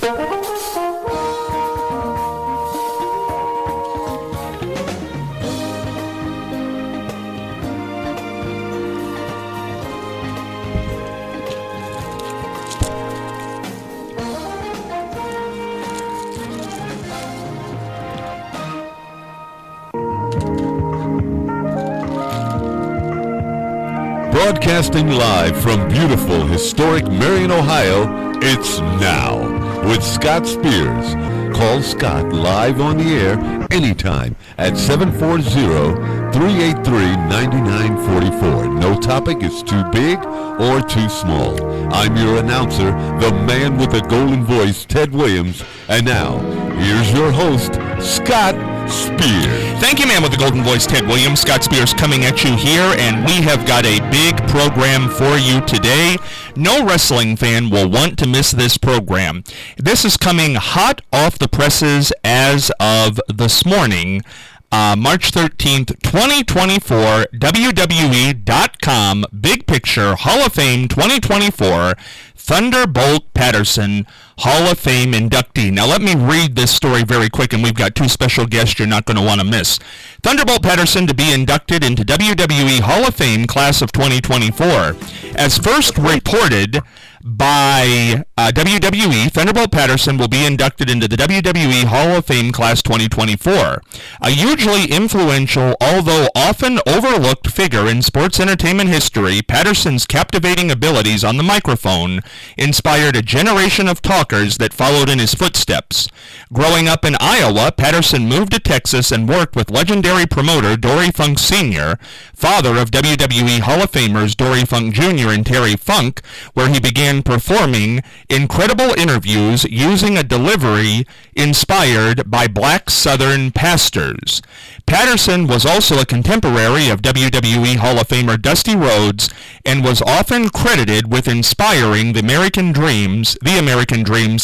Broadcasting live from beautiful, historic Marion, Ohio, it's Now with Scott Spears. Call Scott live on the air anytime at 740-383-9944. No topic is too big or too small. I'm your announcer, the man with the golden voice, Ted Williams. And now, here's your host, Scott Spears. Thank you, man with the golden voice, Ted Williams. Scott Spears coming at you here, and we have got a big program for you today. No wrestling fan will want to miss this program. This is coming hot off the presses as of this morning. March 13th, 2024, WWE.com, Big Picture, Hall of Fame 2024, Thunderbolt Patterson, Hall of Fame inductee. Now let me read this story very quick, and we've got two special guests you're not going to want to miss. Thunderbolt Patterson to be inducted into WWE Hall of Fame class of 2024. As first reported by WWE, Thunderbolt Patterson will be inducted into the WWE Hall of Fame Class 2024. A hugely influential, although often overlooked figure in sports entertainment history, Patterson's captivating abilities on the microphone inspired a generation of talkers that followed in his footsteps. Growing up in Iowa, Patterson moved to Texas and worked with legendary promoter Dory Funk Sr., father of WWE Hall of Famers Dory Funk Jr. and Terry Funk, where he began performing incredible interviews using a delivery inspired by black Southern pastors. Patterson was also a contemporary of WWE Hall of Famer Dusty Rhodes and was often credited with inspiring the American Dream's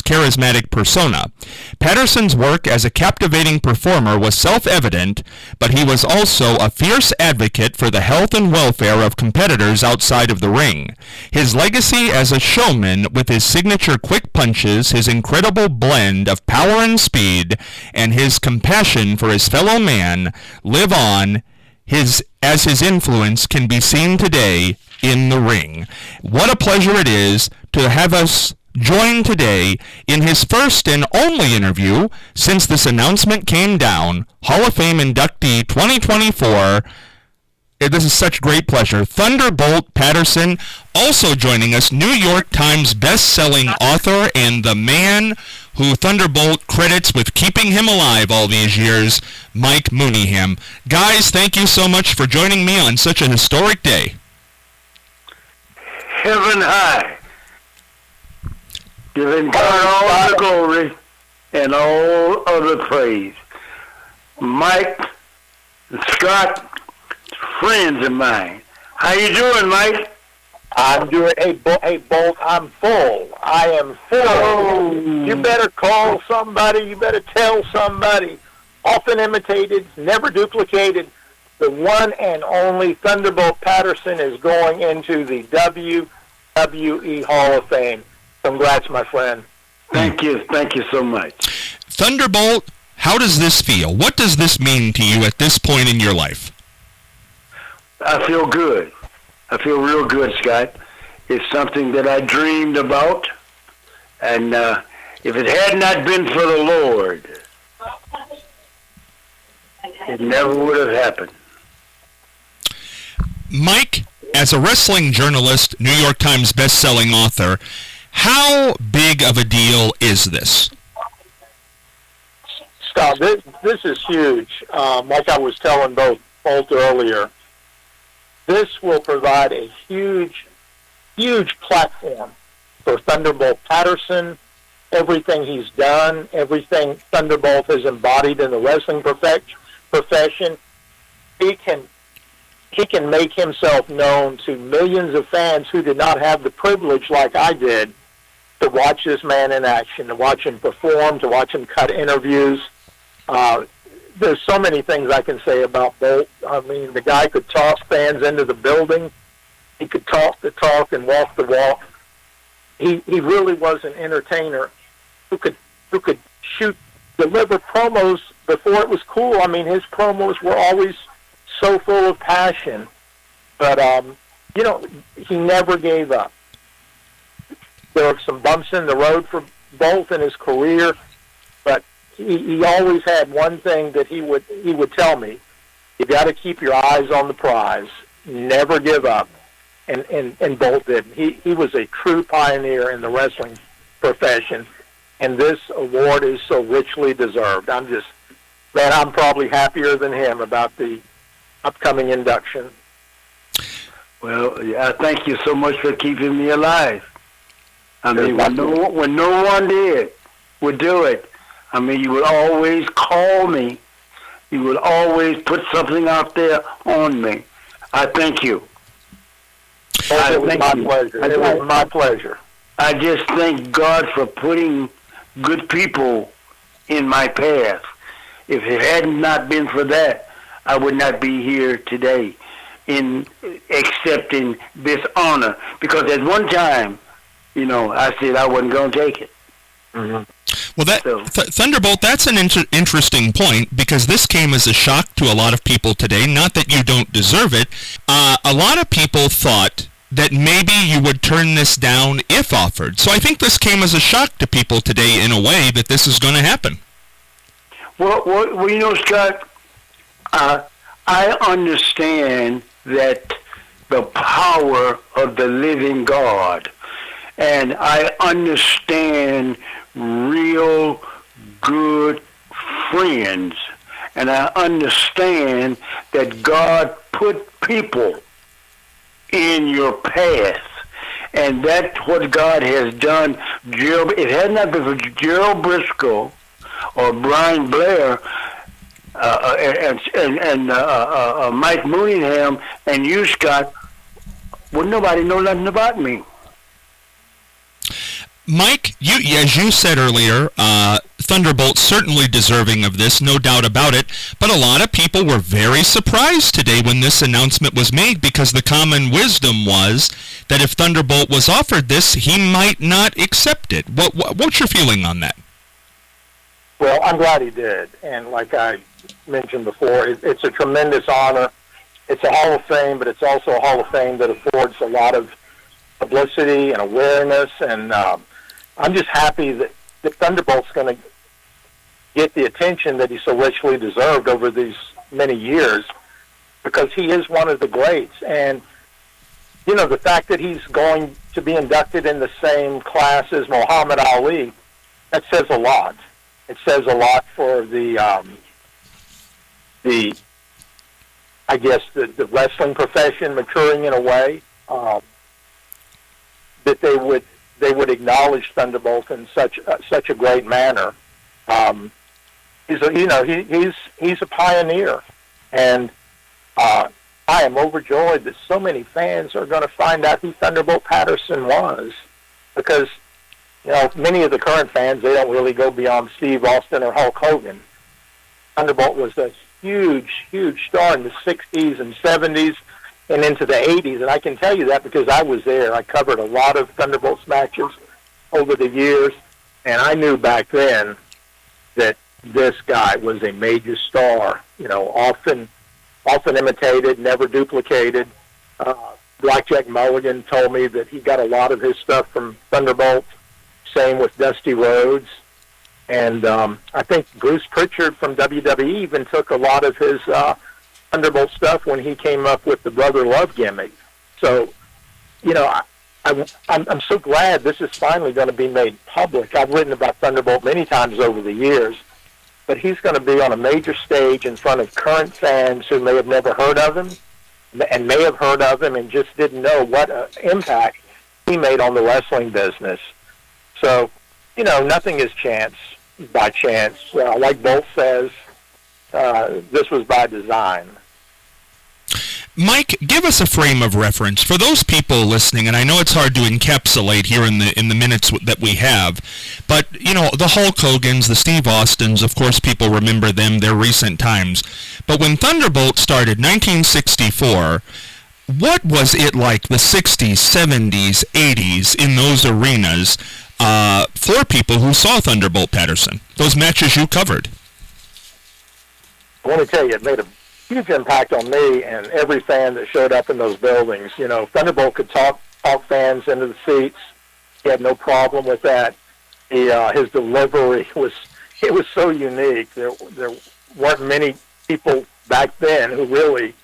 charismatic persona. Patterson's work as a captivating performer was self-evident, but he was also a fierce advocate for the health and welfare of competitors outside of the ring. His legacy as a showman, with his signature quick punches, his incredible blend of power and speed, and his compassion for his fellow man, live on as his influence can be seen today in the ring. What a pleasure it is to have us join today in his first and only interview since this announcement came down, Hall of Fame inductee 2024. This is such great pleasure. Thunderbolt Patterson, also joining us, New York Times best-selling author and the man who Thunderbolt credits with keeping him alive all these years, Mike Mooneyham. Guys, thank you so much for joining me on such a historic day. Heaven high, giving God all the glory and all of the praise. Mike and Scott, friends of mine. How you doing, Mike? I'm doing. Hey, Bolt, I'm full. I am full. Oh. You better call somebody. You better tell somebody. Often imitated, never duplicated. The one and only Thunderbolt Patterson is going into the WWE Hall of Fame. Congrats, my friend. Thank you. Thank you so much. Thunderbolt, how does this feel? What does this mean to you at this point in your life? I feel good. I feel real good, Scott. It's something that I dreamed about, and if it had not been for the Lord, it never would have happened. Mike, as a wrestling journalist, New York Times best-selling author, how big of a deal is this? Scott, this is huge. Like I was telling Bolt earlier, this will provide a huge, huge platform for Thunderbolt Patterson, everything he's done, everything Thunderbolt has embodied in the wrestling profession. He can make himself known to millions of fans who did not have the privilege like I did to watch this man in action, to watch him perform, to watch him cut interviews. There's so many things I can say about Bolt. I mean, the guy could toss fans into the building. He could talk the talk and walk the walk. He really was an entertainer who could deliver promos before it was cool. I mean, his promos were always so full of passion, but he never gave up. There were some bumps in the road for Bolt in his career, but he always had one thing that he would tell me: you got to keep your eyes on the prize, never give up. And Bolt didn't. He was a true pioneer in the wrestling profession, and this award is so richly deserved. I'm probably happier than him about the upcoming induction. Well, I thank you so much for keeping me alive. I mean, when no one would do it, I mean, you would always call me. You would always put something out there on me. I thank you. It was my pleasure. It was my pleasure. I just thank God for putting good people in my path. If it had not been for that, I would not be here today in accepting this honor. Because at one time, I said I wasn't going to take it. Mm-hmm. Well, Thunderbolt, that's an interesting point, because this came as a shock to a lot of people today. Not that you don't deserve it. A lot of people thought that maybe you would turn this down if offered. So I think this came as a shock to people today in a way that this is going to happen. Well, Scott, I understand that the power of the living God, and I understand real good friends, and I understand that God put people in your path, and that's what God has done. It had not been for Gerald Briscoe or Brian Blair and Mike Mooningham and you, Scott, would nobody know nothing about me. Mike, as you said earlier, Thunderbolt's certainly deserving of this, no doubt about it, but a lot of people were very surprised today when this announcement was made, because the common wisdom was that if Thunderbolt was offered this, he might not accept it. What's your feeling on that? Well, I'm glad he did, and like I mentioned before, it's a tremendous honor. It's a Hall of Fame, but it's also a Hall of Fame that affords a lot of publicity and awareness, and I'm just happy that Thunderbolt's going to get the attention that he so richly deserved over these many years, because he is one of the greats. And, the fact that he's going to be inducted in the same class as Muhammad Ali, that says a lot. It says a lot for the wrestling profession maturing in a way, that they would acknowledge Thunderbolt in such a great manner. He's a pioneer, and I am overjoyed that so many fans are going to find out who Thunderbolt Patterson was, because many of the current fans, they don't really go beyond Steve Austin or Hulk Hogan. Thunderbolt was a huge, huge star in the 60s and 70s and into the 80s, and I can tell you that because I was there. I covered a lot of Thunderbolt's matches over the years, and I knew back then that this guy was a major star, often imitated, never duplicated. Blackjack Mulligan told me that he got a lot of his stuff from Thunderbolt, same with Dusty Rhodes. And I think Bruce Pritchard from WWE even took a lot of his Thunderbolt stuff when he came up with the Brother Love gimmick. So, I'm so glad this is finally going to be made public. I've written about Thunderbolt many times over the years, but he's going to be on a major stage in front of current fans who may have never heard of him and may have heard of him and just didn't know what impact he made on the wrestling business. So, nothing is by chance. Like Bolt says, this was by design. Mike, give us a frame of reference for those people listening, and I know it's hard to encapsulate here in the minutes that we have, but, the Hulk Hogans, the Steve Austins, of course people remember them, their recent times. But when Thunderbolt started, 1964, what was it like, the 60s, 70s, 80s, in those arenas? for people who saw Thunderbolt Patterson, those matches you covered? I want to tell you, it made a huge impact on me and every fan that showed up in those buildings. You know, Thunderbolt could talk fans into the seats. He had no problem with that. His delivery was so unique. There weren't many people back then who really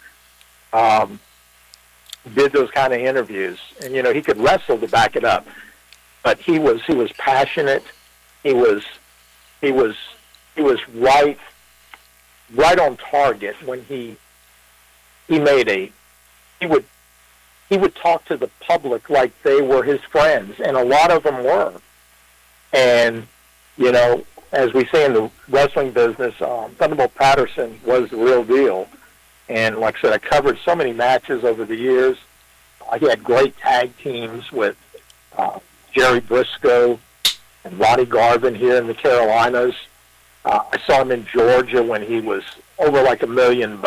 did those kind of interviews. And you know, he could wrestle to back it up, but he was passionate. He was right on target when he would talk to the public like they were his friends, and a lot of them were. And you know, as we say in the wrestling business, Thunderbolt Patterson was the real deal. And like I said, I covered so many matches over the years. He had great tag teams with Jerry Briscoe and Ronnie Garvin here in the Carolinas. I saw him in Georgia when he was over like $1 million.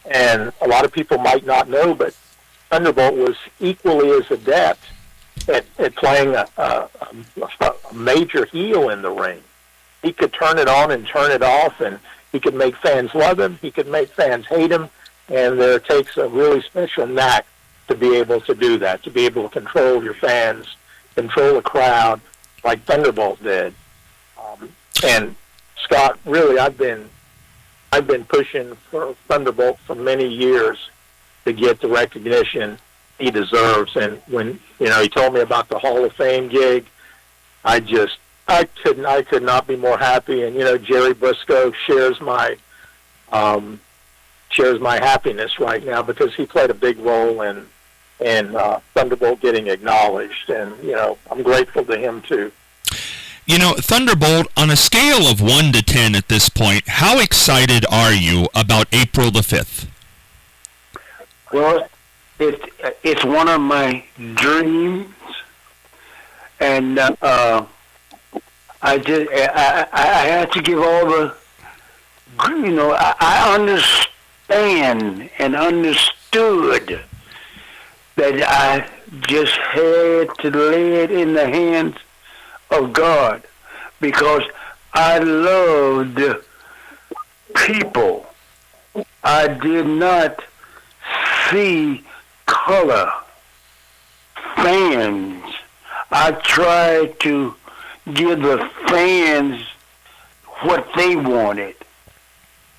And a lot of people might not know, but Thunderbolt was equally as adept at playing a major heel in the ring. He could turn it on and turn it off, and he could make fans love him. He could make fans hate him. And there takes a really special knack to be able to do that, to be able to control your fans, control a crowd like Thunderbolt did. And Scott, really, I've been pushing for Thunderbolt for many years to get the recognition he deserves. And when he told me about the Hall of Fame gig, I could not be more happy. And Jerry Briscoe shares my happiness right now because he played a big role in Thunderbolt getting acknowledged, and I'm grateful to him too. Thunderbolt, on a scale of 1 to 10 at this point, how excited are you about April the 5th? Well, it's one of my dreams, and I have to give all the, I understand and understood that I just had to lay it in the hands of God, because I loved people. I did not see color. Fans. I tried to give the fans what they wanted,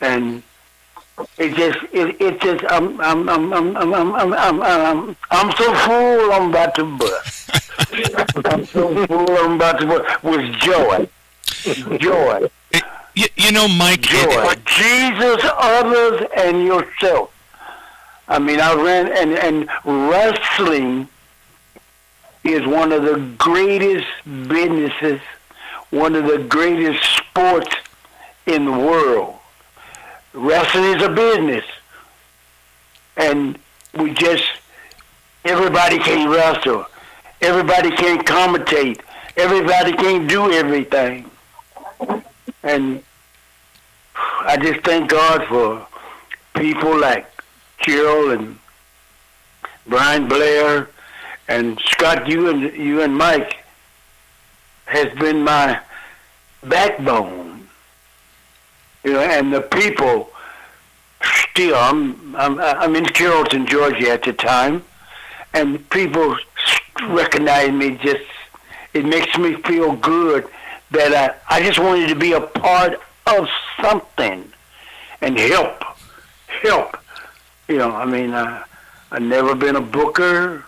and I'm so full I'm about to bust. I'm so full I'm about to bust with joy. Joy. Mike. Joy. Jesus, others, and yourself. I mean, I ran, and wrestling is one of the greatest businesses, one of the greatest sports in the world. Wrestling is a business, and everybody can't wrestle, everybody can't commentate, everybody can't do everything. And I just thank God for people like Carol and Brian Blair and Scott. You and Mike has been my backbone. And the people still. I'm in Carrollton, Georgia at the time, and people recognize me. It makes me feel good that I just wanted to be a part of something and help. I've never been a booker,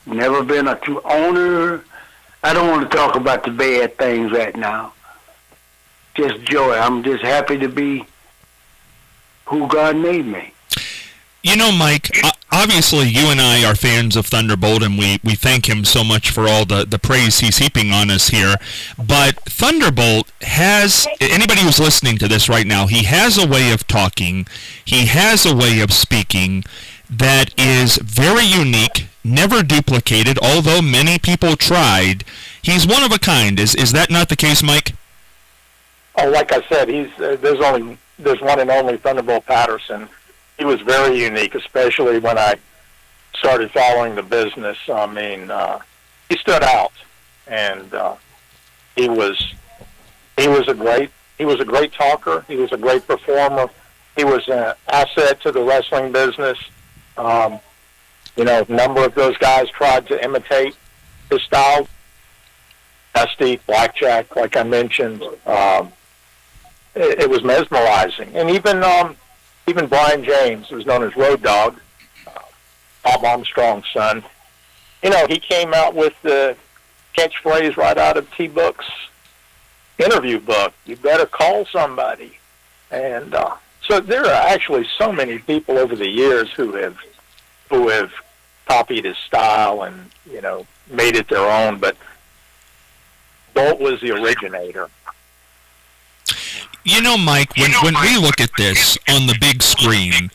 never been a true owner. I don't want to talk about the bad things right now. Just joy. I'm just happy to be who God made me. Mike, obviously you and I are fans of Thunderbolt, and we thank him so much for all the praise he's heaping on us here. But Thunderbolt has, anybody who's listening to this right now, he has a way of talking, he has a way of speaking that is very unique, never duplicated, although many people tried. He's one of a kind. Is that not the case, Mike? Oh, like I said, there's one and only Thunderbolt Patterson. He was very unique, especially when I started following the business. I mean, he stood out. and he was a great talker. He was a great performer. He was an asset to the wrestling business. A number of those guys tried to imitate his style. Dusty, Blackjack, like I mentioned, it was mesmerizing. And even Brian James, who was known as Road Dogg, Bob Armstrong's son, he came out with the catchphrase right out of T-Book's interview book, "You better call somebody." And so there are actually so many people over the years who have copied his style and made it their own. But Bolt was the originator. Mike, when we look at this on the big screen,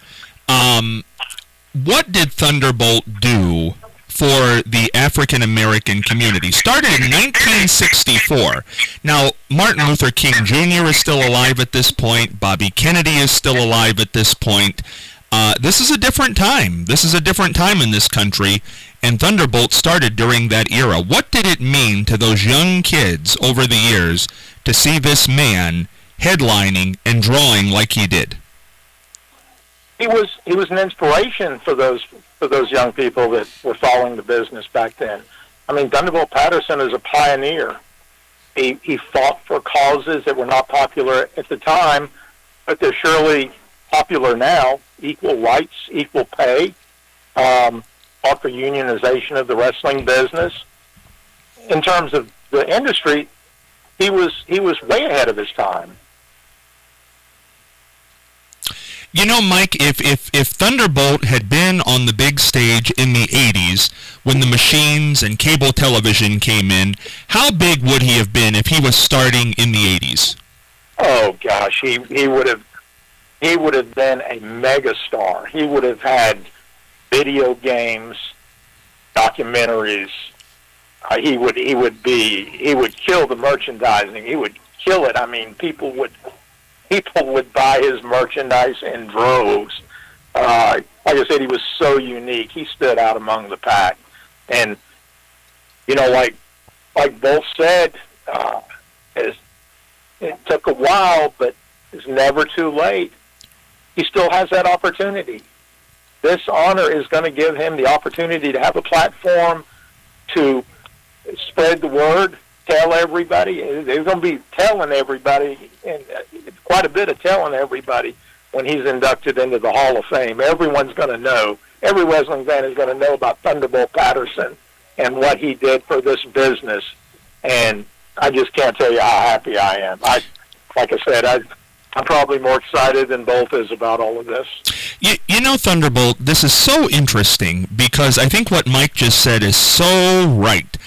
what did Thunderbolt do for the African American community? Started in 1964. Now, Martin Luther King Jr. is still alive at this point. Bobby Kennedy is still alive at this point. This is a different time. This is a different time in this country, and Thunderbolt started during that era. What did it mean to those young kids over the years to see this man headlining and drawing like he did? He was an inspiration for those young people that were following the business back then. I mean, Thunderbolt Patterson is a pioneer. He fought for causes that were not popular at the time, but they're surely popular now. Equal rights, equal pay, fought for unionization of the wrestling business. In terms of the industry, he was way ahead of his time. Mike, if Thunderbolt had been on the big stage in the 80s when the machines and cable television came in, how big would he have been if he was starting in the 80s? Oh gosh, he would have been a megastar. He would have had video games, documentaries. He would kill the merchandising. He would kill it. I mean, people would buy his merchandise in droves. Like I said, he was so unique. He stood out among the pack. And like Bolt said, it took a while, but it's never too late. He still has that opportunity. This honor is going to give him the opportunity to have a platform to spread the word, tell everybody. They're going to be telling everybody, and quite a bit of telling everybody when he's inducted into the Hall of Fame. Everyone's going to know. Every wrestling fan is going to know about Thunderbolt Patterson and what he did for this business. And I just can't tell you how happy I am. Like I said, I'm probably more excited than Bolt is about all of this. Thunderbolt, this is so interesting because I think what Mike just said is so right.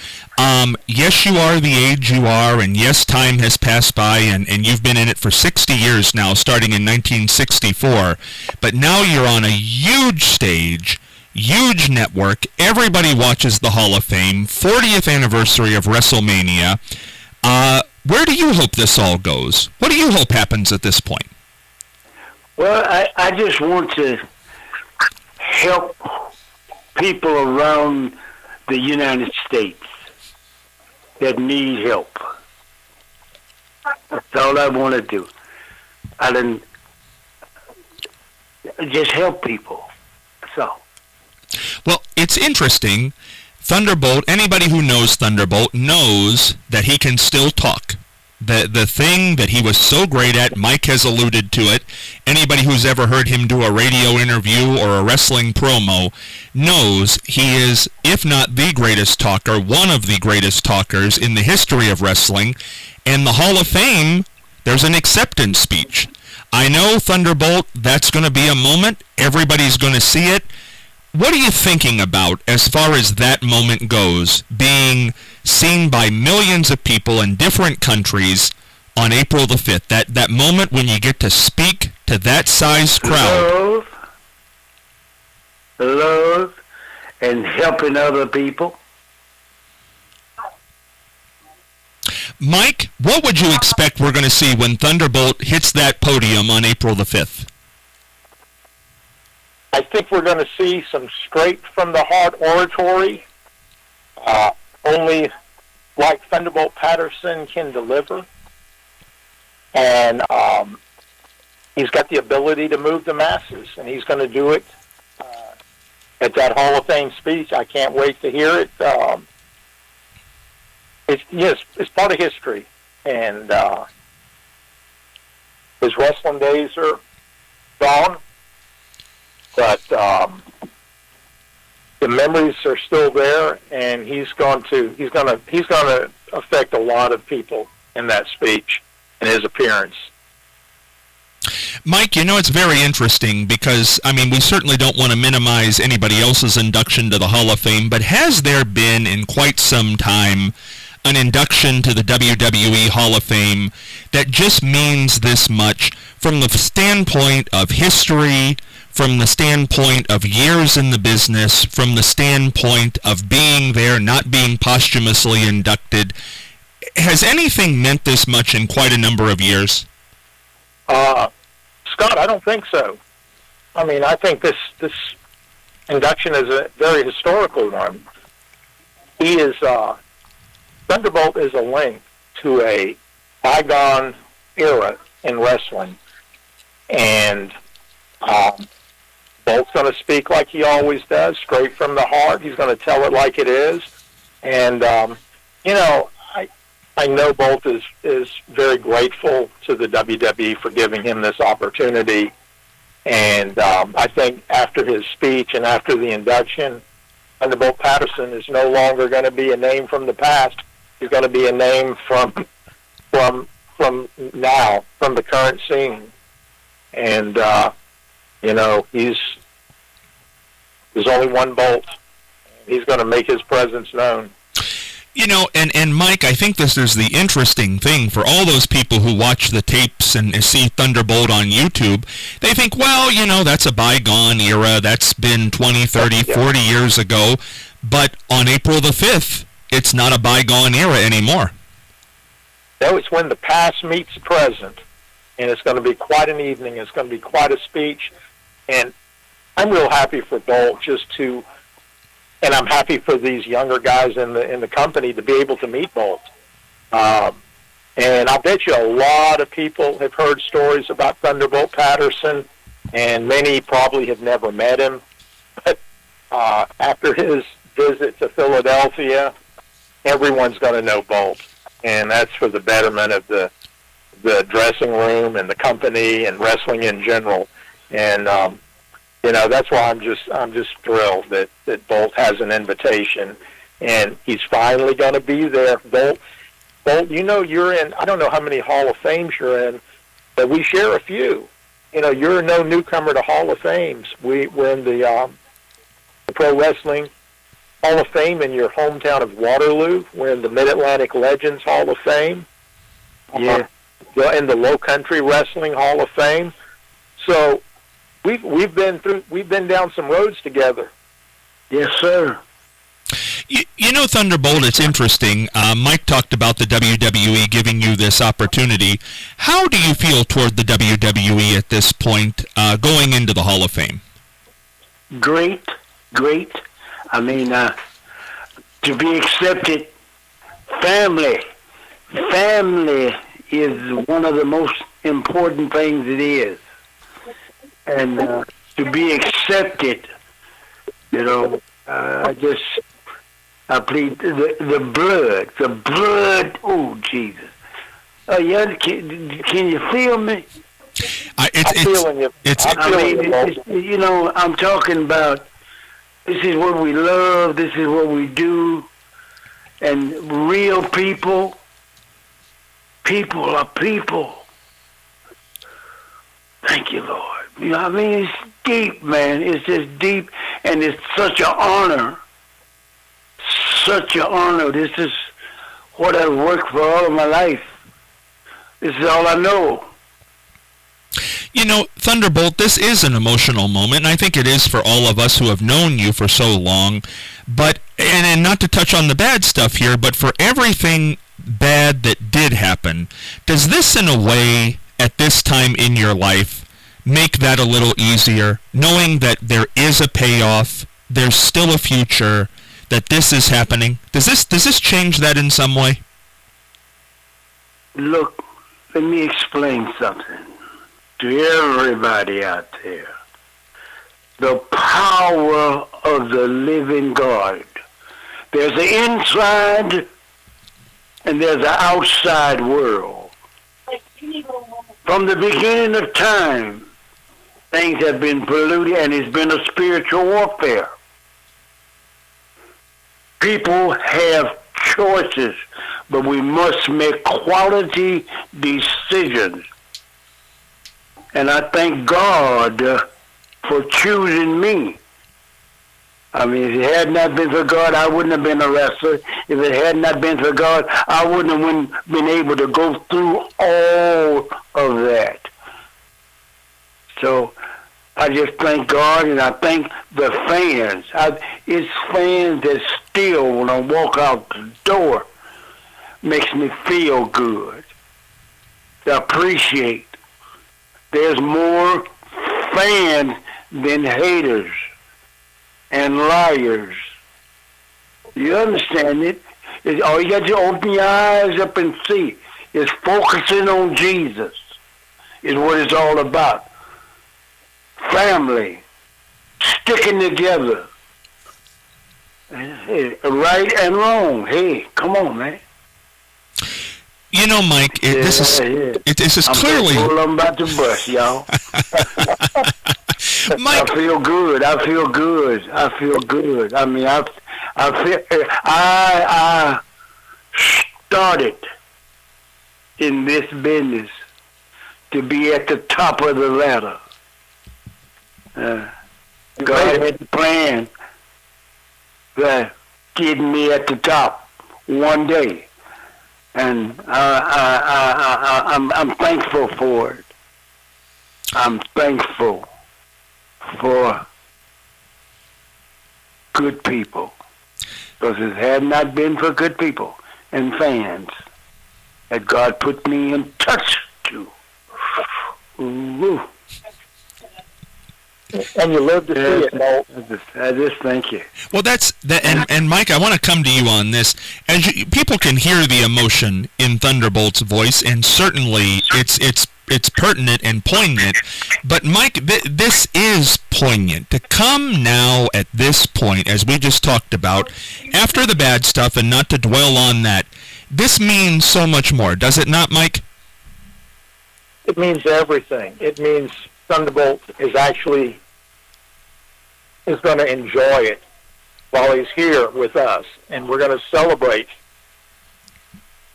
Yes, you are the age you are, and yes, time has passed by, and you've been in it for 60 years now, starting in 1964. But now you're on a huge stage, huge network. Everybody watches the Hall of Fame, 40th anniversary of Wrestlemania. Where do you hope this all goes? What do you hope happens at this point? Well, I just want to help people around the United States that need help. That's all I want to do. Just help people. That's all. Well, it's interesting. Thunderbolt, anybody who knows Thunderbolt knows that he can still talk. The thing that he was so great at, Mike has alluded to it, anybody who's ever heard him do a radio interview or a wrestling promo knows he is, if not the greatest talker, one of the greatest talkers in the history of wrestling. And the Hall of Fame, there's an acceptance speech. I know, Thunderbolt, that's going to be a moment. Everybody's going to see it. What are you thinking about as far as that moment goes, being seen by millions of people in different countries on April the 5th? That moment when you get to speak to that size crowd. Love, and helping other people. Mike, what would you expect we're going to see when Thunderbolt hits that podium on April the 5th? I think we're going to see some straight from the heart oratory. Only like Thunderbolt Patterson can deliver, and he's got the ability to move the masses, and he's going to do it at that Hall of Fame speech. I can't wait to hear it. It's part of history, and his wrestling days are gone, but the memories are still there, and he's going to affect a lot of people in that speech and his appearance. Mike, it's very interesting because, we certainly don't want to minimize anybody else's induction to the Hall of Fame, but has there been in quite some time an induction to the WWE Hall of Fame that just means this much from the standpoint of history, from the standpoint of years in the business, from the standpoint of being there, not being posthumously inducted? Has anything meant this much in quite a number of years? Scott, I don't think so. I think this induction is a very historical one. Thunderbolt is a link to a bygone era in wrestling, and Bolt's going to speak like he always does, straight from the heart. He's going to tell it like it is, and I know Bolt is very grateful to the WWE for giving him this opportunity, and I think after his speech and after the induction, Thunderbolt Patterson is no longer going to be a name from the past. He's going to be a name from now, from the current scene, and there's only one Bolt. He's going to make his presence known. And Mike, I think this is the interesting thing for all those people who watch the tapes and see Thunderbolt on YouTube. They think, well, that's a bygone era. That's been 20, 30, 40 years ago. But on April the 5th, it's not a bygone era anymore. No, it's when the past meets the present. And it's going to be quite an evening. It's going to be quite a speech. And I'm real happy for Bolt and I'm happy for these younger guys in the company to be able to meet Bolt. And I bet you a lot of people have heard stories about Thunderbolt Patterson, and many probably have never met him. But after his visit to Philadelphia, everyone's going to know Bolt, and that's for the betterment of the dressing room and the company and wrestling in general. And that's why I'm just thrilled that Bolt has an invitation, and he's finally going to be there. Bolt, you're in, I don't know how many Hall of Fames you're in, but we share a few. You're no newcomer to Hall of Fames. We're in the Pro Wrestling Hall of Fame in your hometown of Waterloo. We're in the Mid-Atlantic Legends Hall of Fame. Yeah. In the Low Country Wrestling Hall of Fame. So we've been down some roads together. Yes, sir. Thunderbolt, it's interesting. Mike talked about the WWE giving you this opportunity. How do you feel toward the WWE at this point, going into the Hall of Fame? Great. To be accepted, family is one of the most important things it is. And to be accepted, I plead the blood, oh, Jesus. Yeah, can you feel me? I'm feeling you. I'm talking about this is what we love, this is what we do, and real people are people. Thank you, Lord. It's deep, man. It's just deep, and it's such an honor. Such an honor. This is what I've worked for all of my life. This is all I know. Thunderbolt, this is an emotional moment, and I think it is for all of us who have known you for so long. But, and not to touch on the bad stuff here, but for everything bad that did happen, does this in a way, at this time in your life, make that a little easier, knowing that there is a payoff, there's still a future, that this is happening? Does this change that in some way? Look, let me explain something to everybody out there. The power of the living God. There's an inside and there's an outside world. From the beginning of time, things have been polluted and it's been a spiritual warfare. People have choices, but we must make quality decisions. And I thank God for choosing me. I mean, if it had not been for God, I wouldn't have been a wrestler. If it had not been for God, I wouldn't have been able to go through all of that. So I just thank God, and I thank the fans. It's fans that still, when I walk out the door, makes me feel good. To appreciate. There's more fans than haters and liars. You understand it? All you got to open your eyes up and see is focusing on Jesus is what it's all about. Family, sticking together, right and wrong. Hey, come on, man. You know, Mike, this is clearly. I'm about to bust, y'all. Mike, I feel good. I mean, I started in this business to be at the top of the ladder. God had the plan that getting me at the top one day, and I'm thankful for it. I'm thankful for good people, because it had not been for good people and fans that God put me in touch to. Ooh. And you live to see it, Mo. I just thank you. Well, and Mike, I want to come to you on this. As people can hear the emotion in Thunderbolt's voice, and certainly it's pertinent and poignant. But Mike, this is poignant to come now at this point, as we just talked about, after the bad stuff, and not to dwell on that. This means so much more, does it not, Mike? It means everything. It means Thunderbolt is going to enjoy it while he's here with us, and we're going to celebrate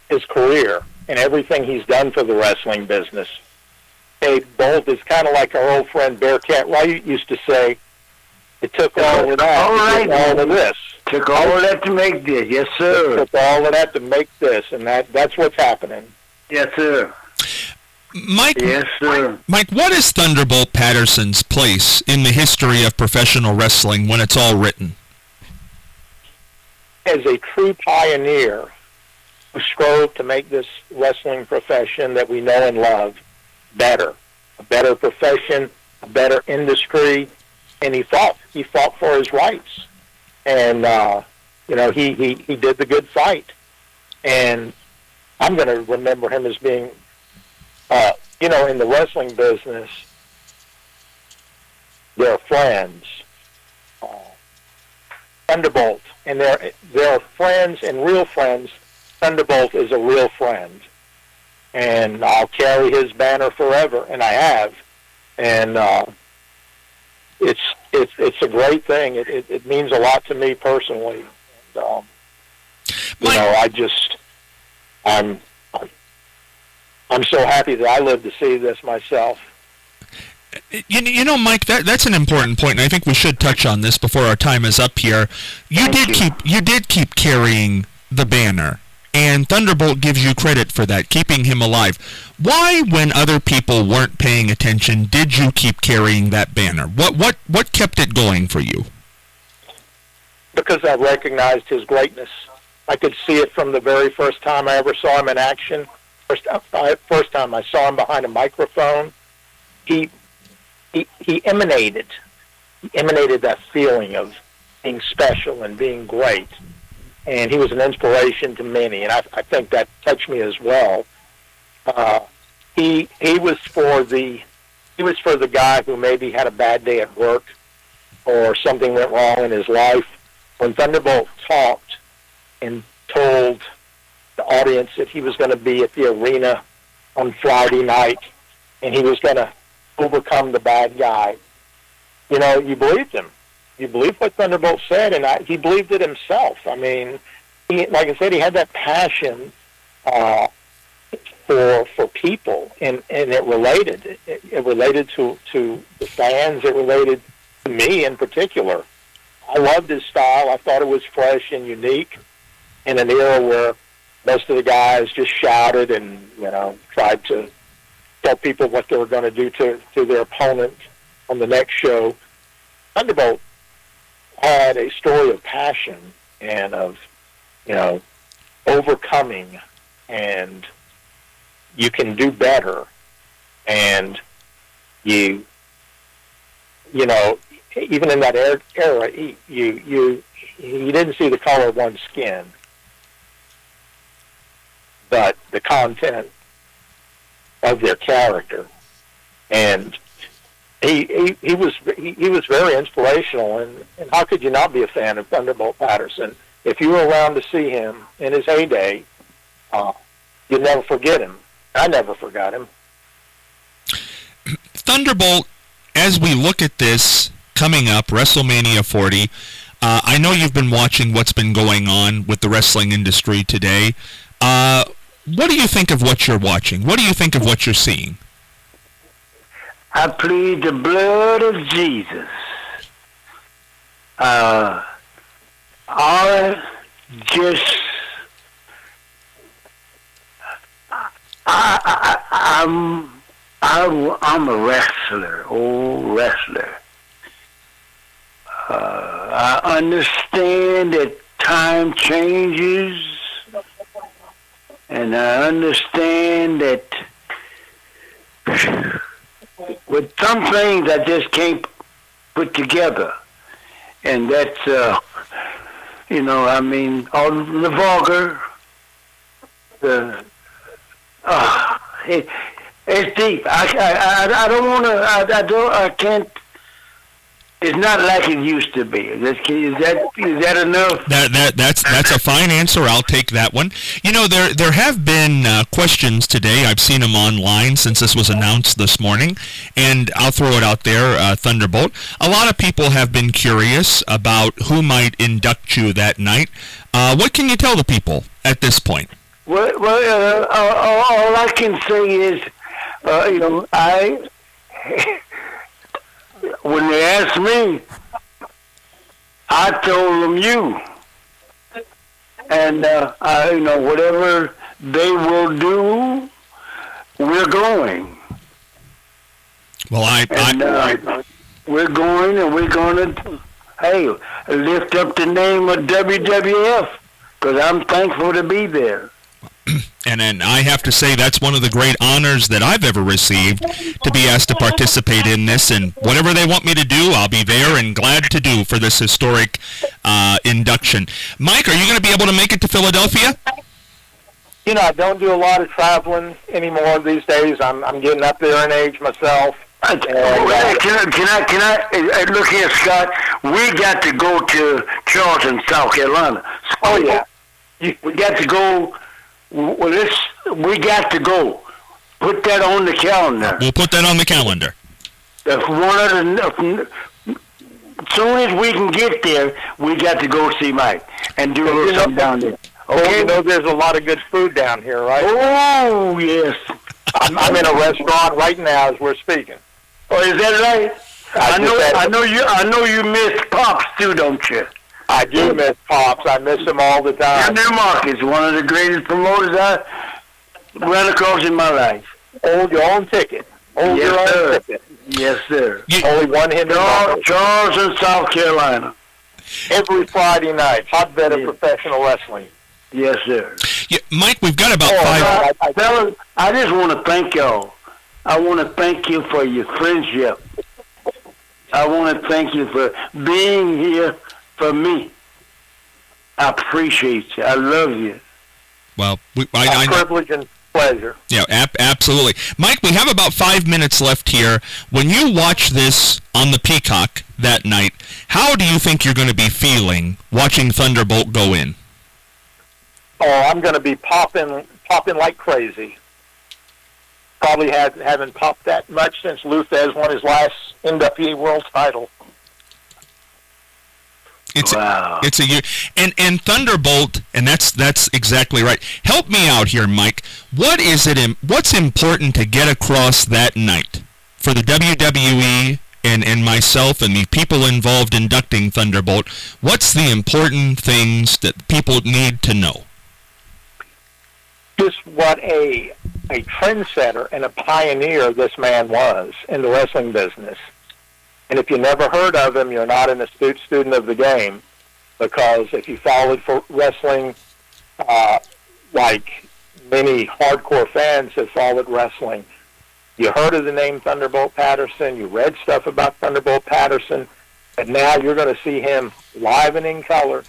his career and everything he's done for the wrestling business. Hey, Bolt is kind of like our old friend Bearcat Wright used to say, it took all of that to make all of this. Took all of that to make this, yes, sir. It took all of that to make this, and that's what's happening. Yes, sir. Mike, yes, sir. Mike, what is Thunderbolt Patterson's place in the history of professional wrestling when it's all written? As a true pioneer who strove to make this wrestling profession that we know and love better, a better profession, a better industry, and he fought for his rights, and he did the good fight, and I'm going to remember him as being. In the wrestling business, there are friends. Thunderbolt, and there are friends and real friends. Thunderbolt is a real friend, and I'll carry his banner forever, and I have. And it's a great thing. It means a lot to me personally. And, I'm so happy that I lived to see this myself. You know, Mike, that's an important point, and I think we should touch on this before our time is up here. You did keep carrying the banner, and Thunderbolt gives you credit for that, keeping him alive. Why, when other people weren't paying attention, did you keep carrying that banner? What kept it going for you? Because I recognized his greatness. I could see it from the very first time I ever saw him in action. First time I saw him behind a microphone, he emanated that feeling of being special and being great. And he was an inspiration to many, and I think that touched me as well. He was for the guy who maybe had a bad day at work or something went wrong in his life. When Thunderbolt talked and told the audience that he was going to be at the arena on Friday night and he was going to overcome the bad guy, you believed him. You believed what Thunderbolt said, and he believed it himself. I mean, like I said, he had that passion for people, and it related. It related to the fans. It related to me in particular. I loved his style. I thought it was fresh and unique in an era where most of the guys just shouted and tried to tell people what they were going to do to their opponent on the next show. Thunderbolt had a story of passion and of, overcoming, and you can do better, and even in that era, you didn't see the color of one's skin, but the content of their character, and he was very inspirational, and how could you not be a fan of Thunderbolt Patterson? If you were around to see him in his heyday, you'd never forget him. I never forgot him. Thunderbolt, as we look at this coming up, WrestleMania 40, I know you've been watching what's been going on with the wrestling industry today. What do you think of what you're watching? What do you think of what you're seeing? I plead the blood of Jesus. I'm a wrestler, old wrestler. I understand that time changes, and I understand that with some things I just can't put together, and that's all the vulgar, it's deep. I don't want to. I can't. It's not like it used to be. Is that enough? That's a fine answer. I'll take that one. There have been questions today. I've seen them online since this was announced this morning, and I'll throw it out there, Thunderbolt. A lot of people have been curious about who might induct you that night. What can you tell the people at this point? Well, all I can say is, when they asked me, I told them you. And, whatever they will do, we're going. Well, we're going, and we're going to, lift up the name of WWF, because I'm thankful to be there. And I have to say that's one of the great honors that I've ever received, to be asked to participate in this. And whatever they want me to do, I'll be there and glad to do for this historic induction. Mike, are you going to be able to make it to Philadelphia? I don't do a lot of traveling anymore these days. I'm getting up there in age myself. Can I look here, Scott? We got to go to Charleston, South Carolina. Oh, yeah. We got to go. Well, we got to go. Put that on the calendar. We'll put that on the calendar. As soon as we can get there, we got to go see Mike and do a little something down there. Okay, there's a lot of good food down here, right? Oh, yes. I'm in a restaurant right now as we're speaking. Oh, is that right? I know you miss Pops too, don't you? I do miss Pops. I miss him all the time. New Market's one of the greatest promoters I ran across in my life. Hold your own ticket. Yes, sir. Yes, sir. Only one Henry Market. Charleston, South Carolina. Every Friday night. Hotbed of professional wrestling. Yes, sir. Yeah, Mike, we've got about 5... Fellas, I just want to thank y'all. I want to thank you for your friendship. I want to thank you for being here for me. I appreciate you. I love you. Well, A privilege and pleasure. Yeah, absolutely. Mike, we have about 5 minutes left here. When you watch this on the Peacock that night, how do you think you're going to be feeling watching Thunderbolt go in? Oh, I'm going to be popping like crazy. Probably haven't popped that much since Luthez won his last NWA World Title. Wow. It's a year, and Thunderbolt, and that's exactly right. Help me out here, Mike. What's important to get across that night for the WWE and myself and the people involved inducting Thunderbolt? What's the important things that people need to know? Just what a trendsetter and a pioneer this man was in the wrestling business. And if you never heard of him, you're not an astute student of the game, because if you followed for wrestling, like many hardcore fans have followed wrestling, you heard of the name Thunderbolt Patterson, you read stuff about Thunderbolt Patterson, but now you're going to see him live and in color,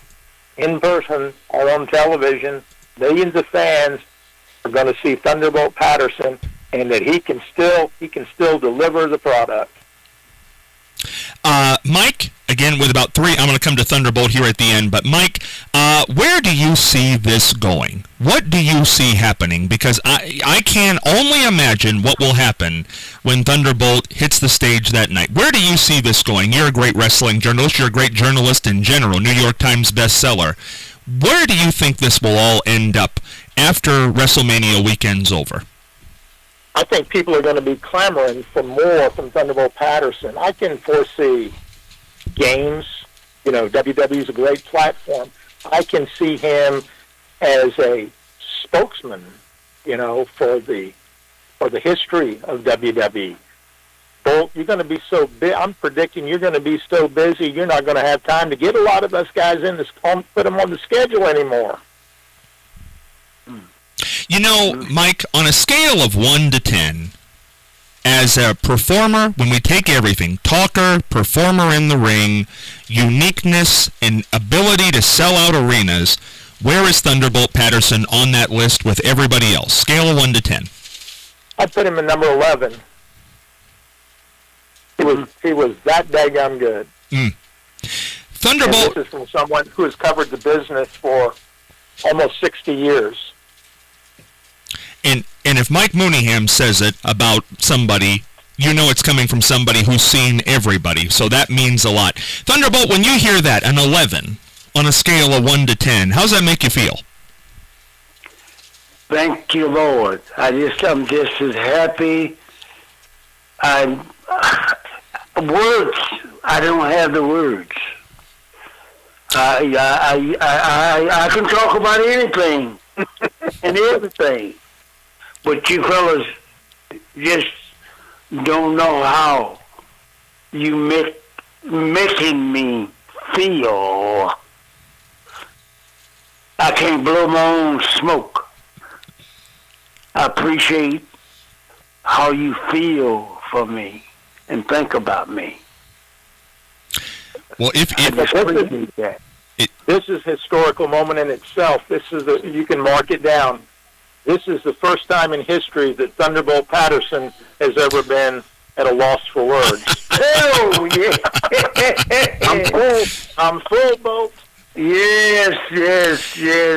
in person or on television. Millions of fans are going to see Thunderbolt Patterson, and that he can still deliver the product. Mike, again, with about 3, I'm going to come to Thunderbolt here at the end, but Mike, where do you see this going? What do you see happening? Because I can only imagine what will happen when Thunderbolt hits the stage that night. Where do you see this going? You're a great wrestling journalist. You're a great journalist in general, New York Times bestseller. Where do you think this will all end up after WrestleMania weekend's over? I think people are going to be clamoring for more from Thunderbolt Patterson. I can foresee games. You know, WWE's a great platform. I can see him as a spokesman, you know, for the history of WWE. Bolt, you're going to be so big. I'm predicting you're going to be so busy, you're not going to have time to get a lot of us guys in put them on the schedule anymore. You know, Mike, on a scale of 1 to 10, as a performer, when we take everything, talker, performer in the ring, uniqueness, and ability to sell out arenas, where is Thunderbolt Patterson on that list with everybody else? Scale of 1 to 10. I'd put him in number 11. He was that daggum good. Thunderbolt. And this is from someone who has covered the business for almost 60 years. And if Mike Mooneyham says it about somebody, you know it's coming from somebody who's seen everybody, so that means a lot. Thunderbolt, when you hear that, an 11 on a scale of 1 to 10, how's that make you feel? Thank you, Lord. I'm just as happy. Words. I don't have the words. I can talk about anything and everything, but you fellas just don't know how you making me feel. I can't blow my own smoke. I appreciate how you feel for me and think about me. Well, this is a historical moment in itself. You can mark it down. This is the first time in history that Thunderbolt Patterson has ever been at a loss for words. Oh, yeah. I'm full, Bolt. Yes.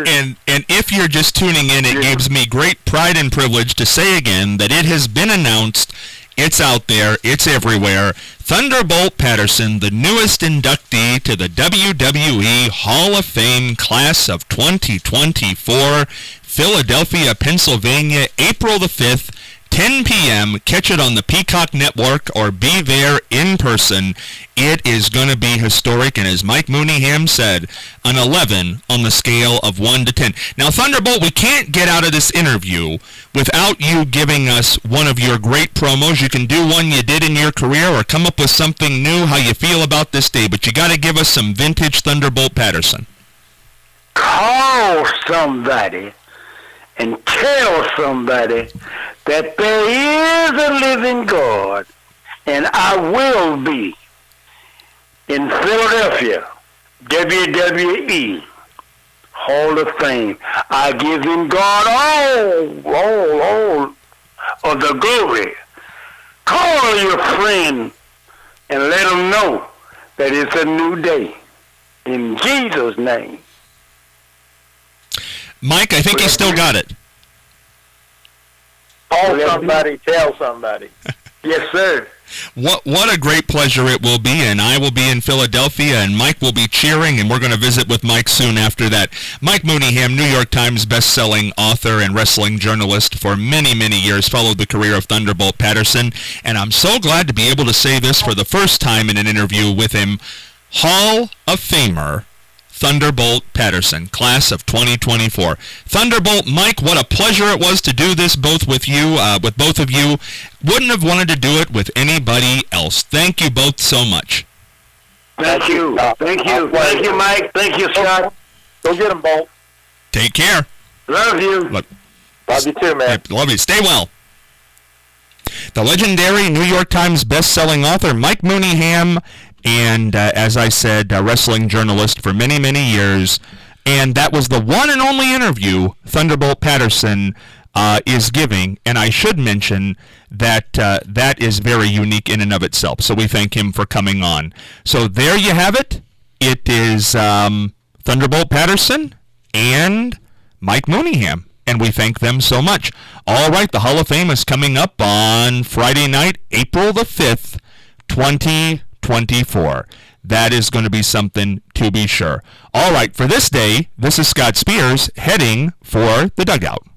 And if you're just tuning in, it gives me great pride and privilege to say again that it has been announced. It's out there. It's everywhere. Thunderbolt Patterson, the newest inductee to the WWE Hall of Fame class of 2024, Philadelphia, Pennsylvania, April the 5th, 10 p.m. Catch it on the Peacock Network or be there in person. It is going to be historic, and as Mike Mooneyham said, an 11 on the scale of 1 to 10. Now, Thunderbolt, we can't get out of this interview without you giving us one of your great promos. You can do one you did in your career or come up with something new, how you feel about this day, but you got to give us some vintage Thunderbolt Patterson. Call somebody and tell somebody that there is a living God, and I will be in Philadelphia WWE Hall of Fame. I give him God all of the glory. Call your friend and let him know that it's a new day. In Jesus' name. Mike, I think you still got it. Call somebody, tell somebody. Yes, sir. What a great pleasure it will be, and I will be in Philadelphia, and Mike will be cheering, and we're going to visit with Mike soon after that. Mike Mooneyham, New York Times best-selling author and wrestling journalist for many, many years, followed the career of Thunderbolt Patterson, and I'm so glad to be able to say this for the first time in an interview with him. Hall of Famer Thunderbolt Patterson, class of 2024. Thunderbolt, Mike, what a pleasure it was to do this both with you, with both of you. Wouldn't have wanted to do it with anybody else. Thank you both so much. Thank you. Thank you. Thank you, Mike. Thank you, Scott. Go get them, Bolt. Take care. Love you. Love you too, man. Love you. Stay well. The legendary New York Times best-selling author Mike Mooneyham, and as I said, a wrestling journalist for many, many years. And that was the one and only interview Thunderbolt Patterson is giving. And I should mention that that is very unique in and of itself. So we thank him for coming on. So there you have it. It is Thunderbolt Patterson and Mike Mooneyham. And we thank them so much. All right, the Hall of Fame is coming up on Friday night, April the 5th, 2024. That is going to be something to be sure. All right, for this day, this is Scott Spears heading for the dugout.